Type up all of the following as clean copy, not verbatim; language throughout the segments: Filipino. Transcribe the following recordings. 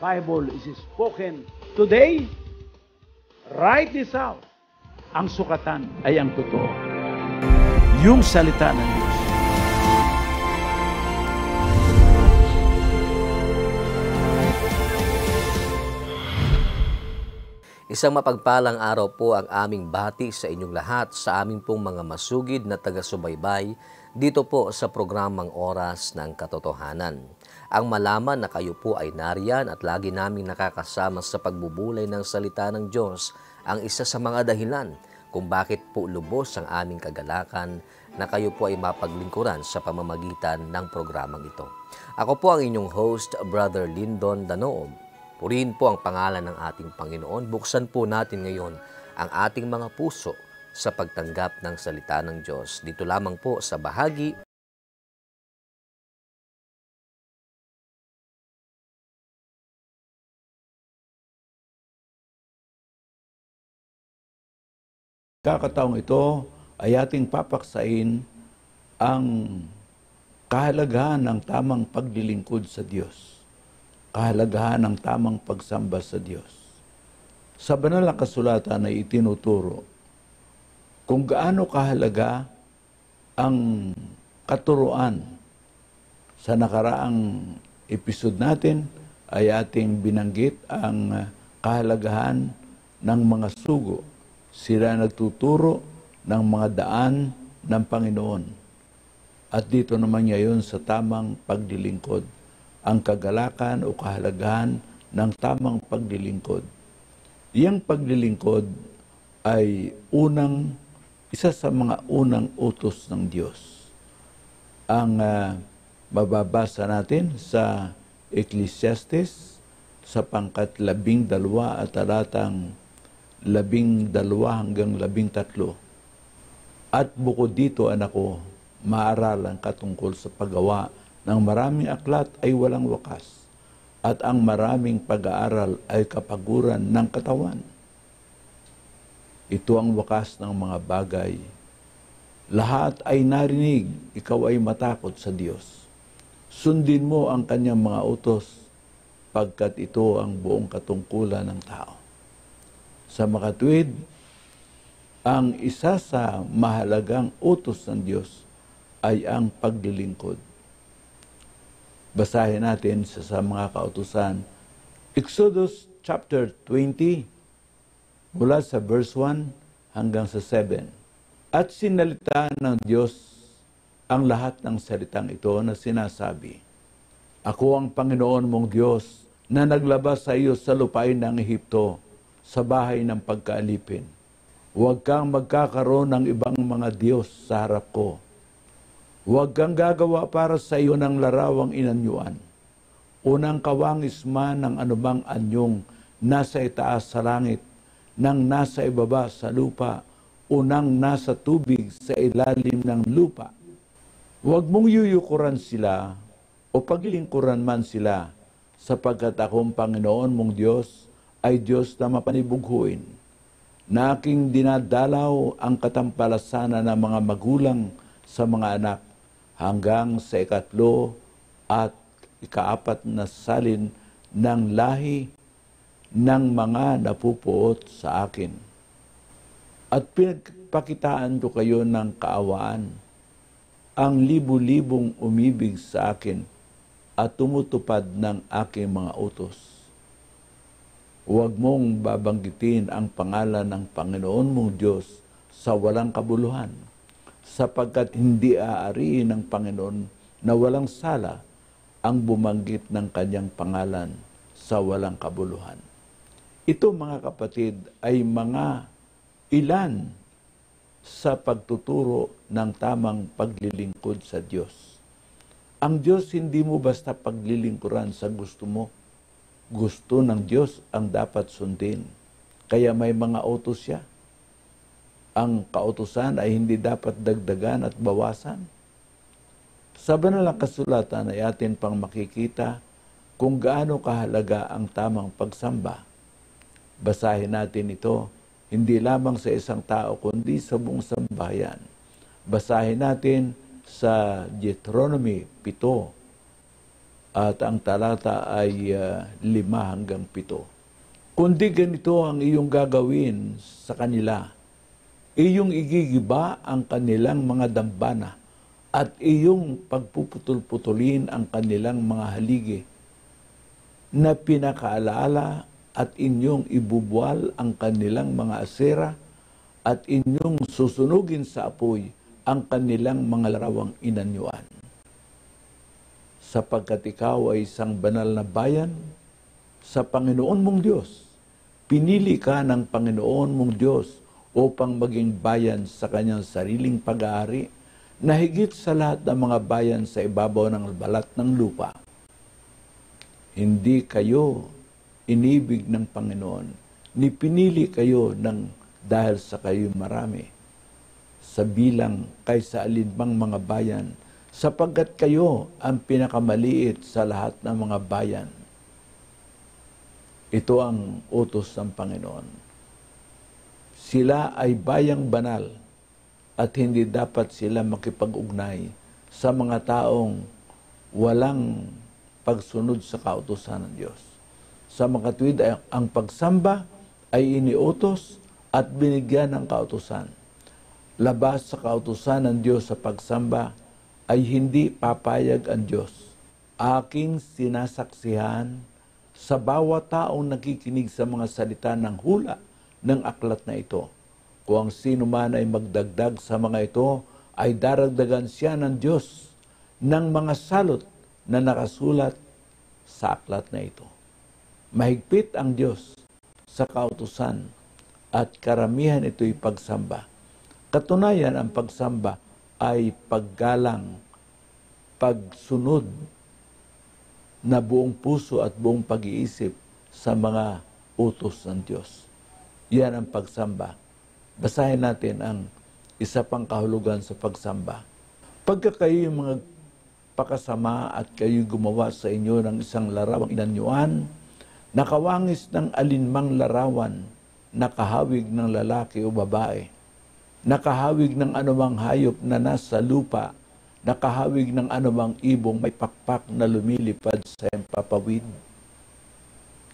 Bible is spoken today. Write this out. Ang sukatan ay ang totoo. Yung salita ng Diyos. Isang mapagpalang araw po ang aming bati sa inyong lahat, sa aming pong mga masugid na taga-subaybay dito po sa programang Oras ng Katotohanan. Ang malaman na kayo po ay nariyan at lagi naming nakakasama sa pagbubulay ng salita ng Diyos ang isa sa mga dahilan kung bakit po lubos ang aming kagalakan na kayo po ay mapaglingkuran sa pamamagitan ng programang ito. Ako po ang inyong host, Brother Lyndon Danoob. Purihin po ang pangalan ng ating Panginoon. Buksan po natin ngayon ang ating mga puso sa pagtanggap ng salita ng Diyos. Dito lamang po sa bahagi Kakataong ito ay ating papaksain ang kahalagahan ng tamang paglilingkod sa Diyos. Kahalagahan ng tamang pagsamba sa Diyos. Sa banal na kasulatan ay itinuturo kung gaano kahalaga ang katuruan. Sa nakaraang episode natin ay ating binanggit ang kahalagahan ng mga sugo. Sila nagtuturo ng mga daan ng Panginoon. At dito naman ngayon sa tamang paglilingkod. Ang kagalakan o kahalagahan ng tamang paglilingkod. Iyang paglilingkod ay isa sa mga unang utos ng Diyos. Ang mababasa natin sa Ecclesiastes sa pangkat 12 at talatang 12 hanggang 13. At bukod dito, anak ko, maaralan ka tungkol sa paggawa ng maraming aklat ay walang wakas, at ang maraming pag-aaral ay kapaguran ng katawan. Ito ang wakas ng mga bagay. Lahat ay narinig, ikaw ay matakot sa Diyos. Sundin mo ang kanyang mga utos, pagkat ito ang buong katungkulan ng tao. Sa makatuwid, ang isa sa mahalagang utos ng Diyos ay ang paglilingkod. Basahin natin sa mga kautusan. Exodus chapter 20, mula sa verse 1 hanggang sa 7. At sinalita ng Diyos ang lahat ng salitang ito na sinasabi, Ako ang Panginoon mong Diyos na naglabas sa iyo sa lupain ng Ehipto, sa bahay ng pagkaalipin. Huwag kang magkakaroon ng ibang mga Diyos sa harap ko. Huwag kang gagawa para sa iyo ng larawang inanyuan. Unang kawangis man ng anumang anyong nasa itaas sa langit, nang nasa ibaba sa lupa, unang nasa tubig sa ilalim ng lupa. Huwag mong yuyukuran sila o paglilingkuran man sila, sapagkat akong Panginoon mong Diyos ay Diyos na mapanibughuin, na aking dinadalaw ang katampalasanan ng mga magulang sa mga anak, hanggang sa ikatlo at ikaapat na salin ng lahi ng mga napupuot sa akin. At pinagpakitaan ko kayo ng kaawaan, ang libu-libong umibig sa akin at tumutupad ng aking mga utos. Huwag mong babanggitin ang pangalan ng Panginoon mong Diyos sa walang kabuluhan, sapagkat hindi aariin ng Panginoon na walang sala ang bumanggit ng kanyang pangalan sa walang kabuluhan. Ito, mga kapatid, ay mga ilan sa pagtuturo ng tamang paglilingkod sa Diyos. Ang Diyos hindi mo basta paglilingkuran sa gusto mo. Gusto ng Diyos ang dapat sundin. Kaya may mga utos siya. Ang kautusan ay hindi dapat dagdagan at bawasan. Sa banal na kasulatan ay atin pang makikita kung gaano kahalaga ang tamang pagsamba. Basahin natin ito, hindi lamang sa isang tao, kundi sa buong sambahayan. Basahin natin sa Deuteronomy 7, at ang talata ay 5-7. Kundi ganito ang iyong gagawin sa kanila. Iyong igigiba ang kanilang mga dambana at iyong pagpuputol-putulin ang kanilang mga haligi na pinakaalaala at inyong ibubuwal ang kanilang mga asera at inyong susunugin sa apoy ang kanilang mga larawang inanyuan. Sapagkat ikaw ay isang banal na bayan sa Panginoon mong Diyos. Pinili ka ng Panginoon mong Diyos upang maging bayan sa kanyang sariling pag-aari na higit sa lahat ng mga bayan sa ibabaw ng balat ng lupa. Hindi kayo inibig ng Panginoon, ni pinili kayo dahil sa kayo marami, sa bilang kaysa alinmang mga bayan, sapagkat kayo ang pinakamaliit sa lahat ng mga bayan. Ito ang utos ng Panginoon. Sila ay bayang banal at hindi dapat sila makipag-ugnay sa mga taong walang pagsunod sa kautusan ng Diyos. Sa mga tuwid, ang pagsamba ay iniutos at binigyan ng kautusan. Labas sa kautusan ng Diyos sa pagsamba ay hindi papayag ang Diyos. Aking sinasaksihan sa bawat taong nakikinig sa mga salita ng hula ng aklat na ito. Kung ang sino man ay magdagdag sa mga ito, ay daragdagan siya ng Diyos ng mga salot na nakasulat sa aklat na ito. Mahigpit ang Diyos sa kautusan at karamihan ito'y pagsamba. Katunayan, ang pagsamba ay paggalang, pagsunod na buong puso at buong pag-iisip sa mga utos ng Diyos. Yan ang pagsamba. Basahin natin ang isa pang kahulugan sa pagsamba. Pagka kayo yung mga pakasama at kayo gumawa sa inyo ng isang larawang inanyuan, nakawangis ng alinmang larawan, nakahawig ng lalaki o babae, nakahawig ng anumang hayop na nasa lupa, nakahawig ng anumang ibong may pakpak na lumilipad sa empapawid,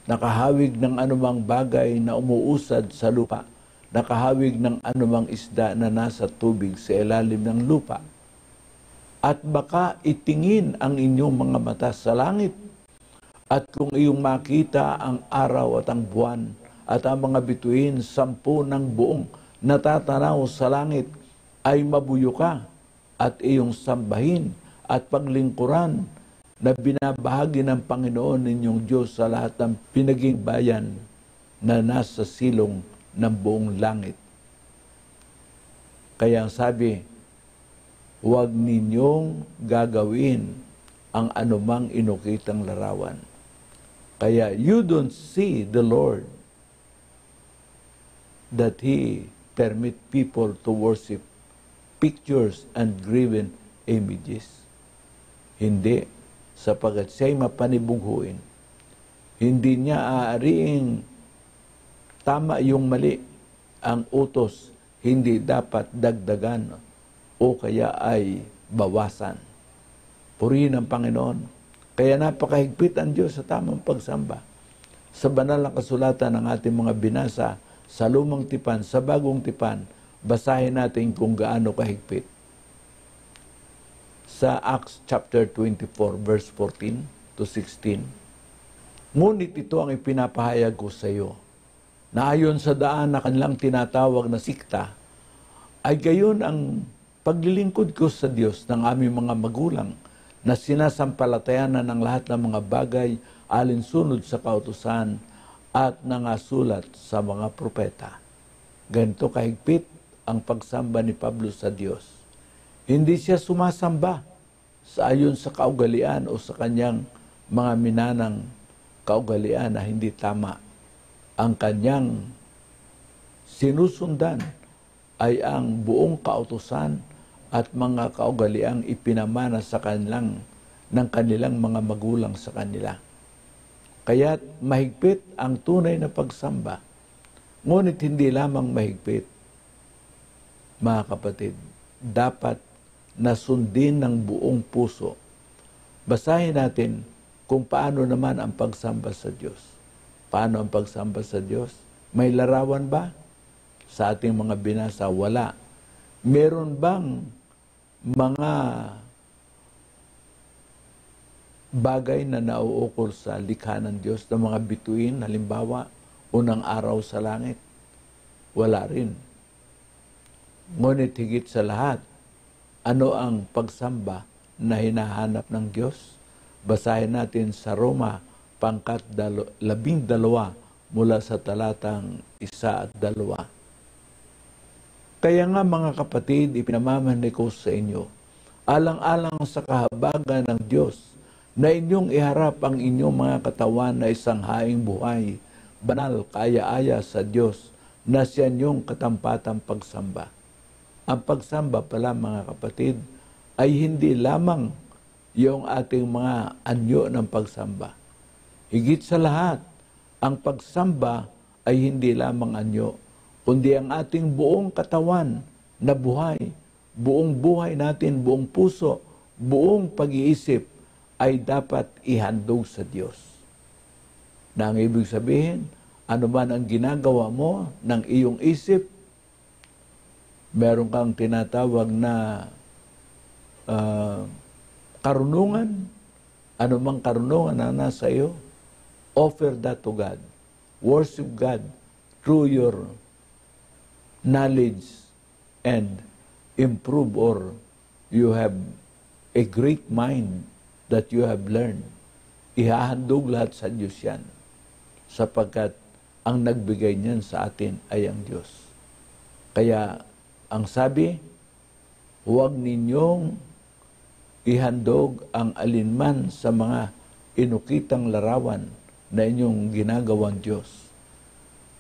nakahawig ng anumang bagay na umuusad sa lupa, nakahawig ng anumang isda na nasa tubig sa ilalim ng lupa. At baka itingin ang inyong mga mata sa langit, at kung iyong makita ang araw at ang buwan, at ang mga bituin 10 ng buong natatanaw sa langit, ay mabuyo ka, at iyong sambahin at paglingkuran na binabahagi ng Panginoon ninyong Diyos sa lahat ng pinaging bayan na nasa silong ng buong langit. Kaya ang sabi, huwag ninyong gagawin ang anumang inukitang larawan. Kaya you don't see the Lord that He permit people to worship pictures and graven images. Hindi, sapagkat siya'y mapanibughuin. Hindi niya aariing tama yung mali. Ang utos, hindi dapat dagdagan o kaya ay bawasan. Purihin ang Panginoon. Kaya napakahigpit ang Diyos sa tamang pagsamba. Sa banal na kasulatan ng ating mga binasa, sa lumang tipan, sa bagong tipan, basahin natin kung gaano kahigpit. Sa Acts chapter 24, verse 14 to 16, ngunit ito ang ipinapahayag ko sa iyo, na ayon sa daan na kanilang tinatawag na sikta, ay gayon ang paglilingkod ko sa Diyos ng aming mga magulang, na sinasampalatayanan ng lahat ng mga bagay alinsunod sa kautusan at nangasulat sa mga propeta. Ganito kahigpit ang pagsamba ni Pablo sa Diyos. Hindi siya sumasamba sa ayon sa kaugalian o sa kanyang mga minanang kaugalian na hindi tama. Ang kanyang sinusundan ay ang buong kautusan at mga kaugaliang ipinamana sa kanilang ng kanilang mga magulang sa kanila. Kaya't mahigpit ang tunay na pagsamba. Ngunit hindi lamang mahigpit, mga kapatid, dapat nasundin ng buong puso. Basahin natin kung paano naman ang pagsamba sa Diyos. Paano ang pagsamba sa Diyos? May larawan ba? Sa ating mga binasa, wala. Meron bang mga bagay na nauukol sa likha ng Diyos na mga bituin, halimbawa, unang araw sa langit? Wala rin. Ngunit higit sa lahat, ano ang pagsamba na hinahanap ng Diyos? Basahin natin sa Roma, pangkat 12, mula sa talatang 1 at 2. Kaya nga mga kapatid, ipinamamahay ko sa inyo, alang-alang sa kahabagan ng Diyos, na inyong iharap ang inyong mga katawan na isang haing buhay, banal, kaaya-aya sa Diyos, na siya niyong katampatang pagsamba. Ang pagsamba pala mga kapatid, ay hindi lamang yung ating mga anyo ng pagsamba. Higit sa lahat, ang pagsamba ay hindi lamang anyo, kundi ang ating buong katawan na buhay, buong buhay natin, buong puso, buong pag-iisip ay dapat ihandog sa Diyos. Na ang ibig sabihin, ano man ang ginagawa mo ng iyong isip, meron kang tinatawag na karunungan, ano mang karunungan na nasa iyo, offer that to God. Worship God through your knowledge and improve, or you have a great mind that you have learned. Ihahandog lahat sa Diyos yan, sapagkat ang nagbigay niyan sa atin ay ang Diyos. Kaya ang sabi, huwag ninyong ihandog ang alinman sa mga inukitang larawan na inyong ginagawang Diyos.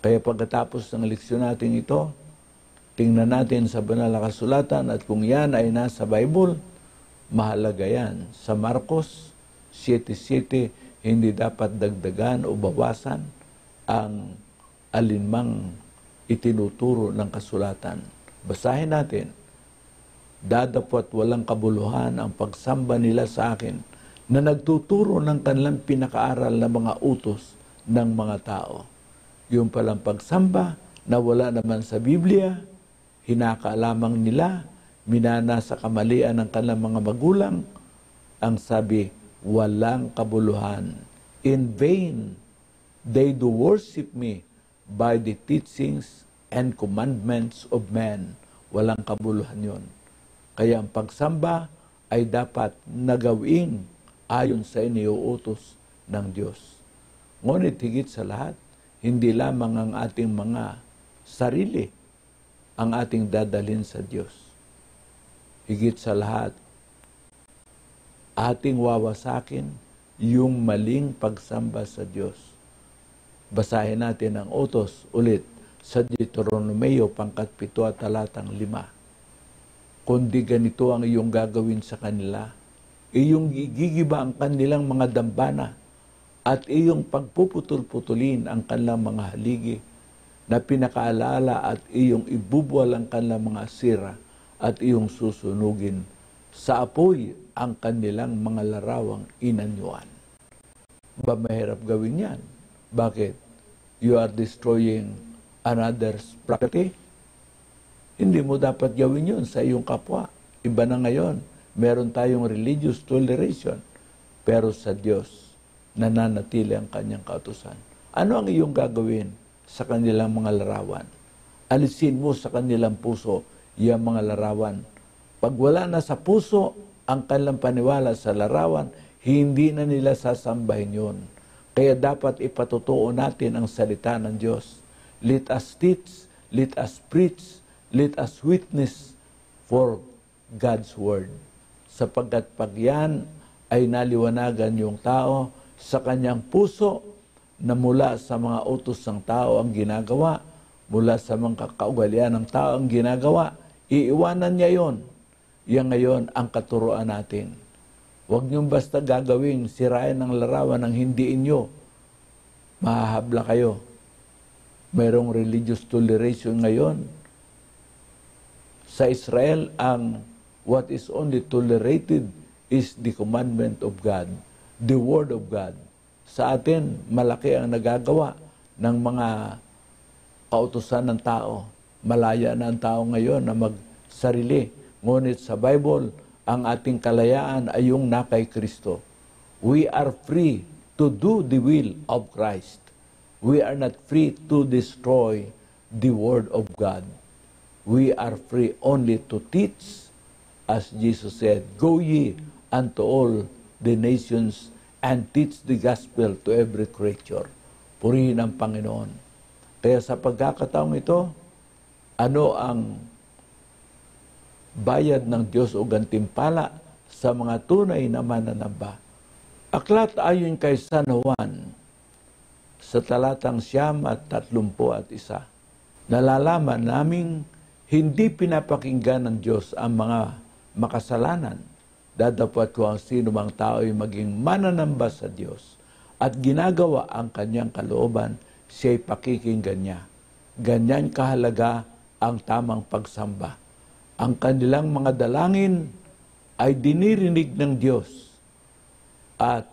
Kaya pagkatapos ng leksyon natin ito, tingnan natin sa banal na kasulatan, at kung yan ay nasa Bible, mahalaga yan. Sa Marcos 7:7, hindi dapat dagdagan o bawasan ang alinmang itinuturo ng kasulatan. Basahin natin, dadapot walang kabuluhan ang pagsamba nila sa akin na nagtuturo ng kanilang pinakaaral na mga utos ng mga tao. Yung palang pagsamba na wala naman sa Biblia, hinakaalamang nila, minana sa kamalian ng kanilang mga magulang, ang sabi, walang kabuluhan. In vain, they do worship me by the teachings and commandments of men. Walang kabuluhan yon. Kaya ang pagsamba ay dapat nagawin ayon sa iniuutos ng Diyos. Ngunit higit sa lahat, hindi lamang ang ating mga sarili ang ating dadalhin sa Diyos. Higit sa lahat, ating wawasakin yung maling pagsamba sa Diyos. Basahin natin ang utos ulit sa Deuteronomio pangkat 7 at talatang 5. Kundi ganito ang iyong gagawin sa kanila, iyong gigiba ang kanilang mga dambana at iyong pagpuputol-putulin ang kanilang mga haligi na pinakaalala, at iyong ibubuwal ang kanilang mga sira at iyong susunugin sa apoy ang kanilang mga larawang inanyuan. Ba mahirap gawin yan? Bakit? You are destroying another's property? Hindi mo dapat gawin yun sa iyong kapwa. Iba na ngayon, meron tayong religious toleration, pero sa Diyos, nananatili ang kanyang kautusan. Ano ang iyong gagawin sa kanilang mga larawan? Alisin mo sa kanilang puso yung mga larawan. Pag wala na sa puso ang kanilang paniwala sa larawan, hindi na nila sasambahin yun. Kaya dapat ipatutuo natin ang salita ng Diyos. Let us teach, let us preach, let us witness for God's Word. Sapagkat pag yan ay naliwanagan yung tao sa kanyang puso, na mula sa mga utos ng tao ang ginagawa, mula sa mga kaugalian ng tao ang ginagawa, iiwanan niya yon. Yan ngayon ang katuruan natin. Huwag niyong basta gagawin, sirain ang larawan ng hindi inyo. Mahahabla kayo. Mayroong religious toleration ngayon. Sa Israel, ang what is only tolerated is the commandment of God. the Word of God. Sa atin, malaki ang nagagawa ng mga kautusan ng tao. Malaya na ang tao ngayon na magsarili. Ngunit sa Bible, ang ating kalayaan ay yung na kay Kristo. We are free to do the will of Christ. We are not free to destroy the Word of God. We are free only to teach, as Jesus said, "Go ye unto all the nations and teach the gospel to every creature." Purihin ang Panginoon. Kaya sa pagkakataong ito, ano ang bayad ng Diyos o gantimpala sa mga tunay na mananamba? Aklat ayon kay San Juan sa talatang 9:31, nalalaman naming hindi pinapakinggan ng Diyos ang mga makasalanan. Dadapat ko ang sino mang tao ay maging mananamba sa Diyos at ginagawa ang kanyang kalooban, siya'y pakikinggan niya. Ganyan kahalaga ang tamang pagsamba. Ang kanilang mga dalangin ay dinirinig ng Diyos at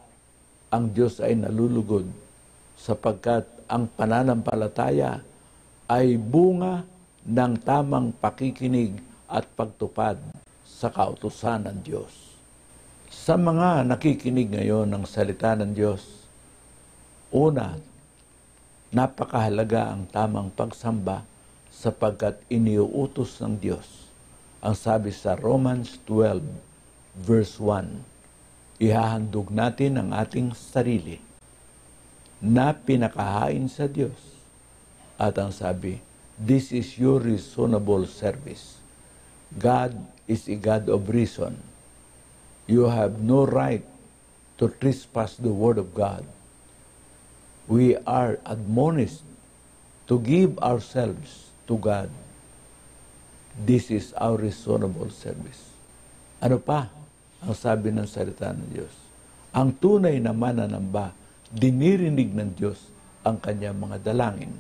ang Diyos ay nalulugod sapagkat ang pananampalataya ay bunga ng tamang pakikinig at pagtupad sa kautusan ng Diyos. Sa mga nakikinig ngayon ng salita ng Diyos, una, napakahalaga ang tamang pagsamba sapagkat iniuutos ng Diyos. Ang sabi sa Romans 12, verse 1, ihahandog natin ang ating sarili na pinakahain sa Diyos. At ang sabi, this is your reasonable service. God is a God of reason. You have no right to trespass the Word of God. We are admonished to give ourselves to God. This is our reasonable service. Ano pa ang sabi ng salita ng Diyos? Ang tunay na mananamba, dinirinig ng Diyos ang kanyang mga dalangin.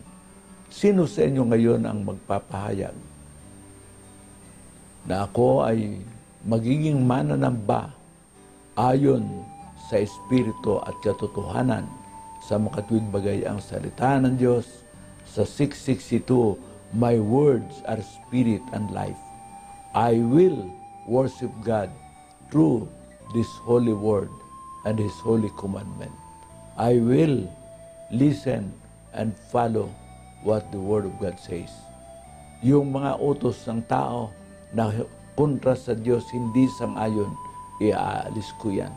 Sino sa inyo ngayon ang magpapahayag na ako ay magiging mananamba ayon sa Espiritu at katotohanan sa makatuwid bagay ang salita ng Diyos? Sa 6:62, my words are spirit and life. I will worship God through this holy word and His holy commandment. I will listen and follow what the Word of God says. Yung mga utos ng tao na kontra sa Diyos, hindi sang-ayon, iaalis ko yan.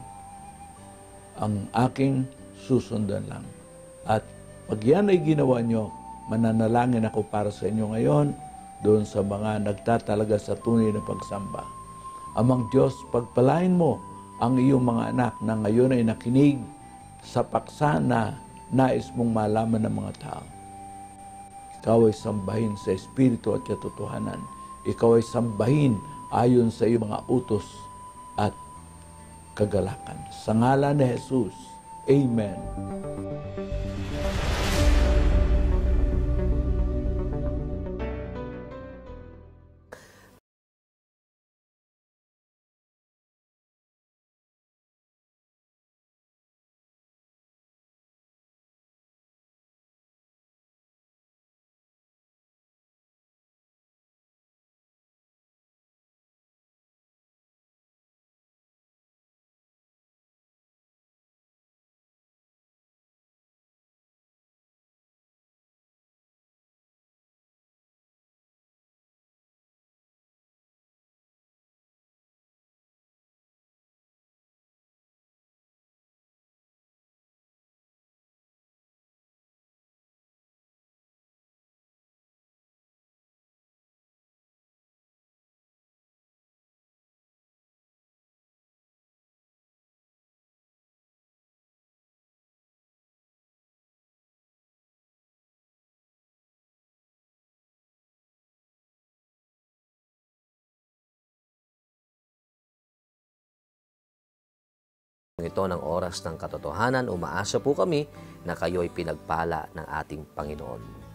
Ang aking susundan lang. At pag yan ay ginawa nyo, mananalangin ako para sa inyo ngayon, doon sa mga nagtatalaga sa tunay na pagsamba. Amang Diyos, pagpalain mo ang iyong mga anak na ngayon ay nakinig sa paksa na nais mong malaman ng mga tao. Ikaw ay sambahin sa Espiritu at katotohanan. Ikaw ay sambahin ayon sa iyong mga utos at kagalakan. Sa ngalan ni Jesus, Amen. Ito ng oras ng katotohanan, umaasa po kami na kayo ay pinagpala ng ating Panginoon.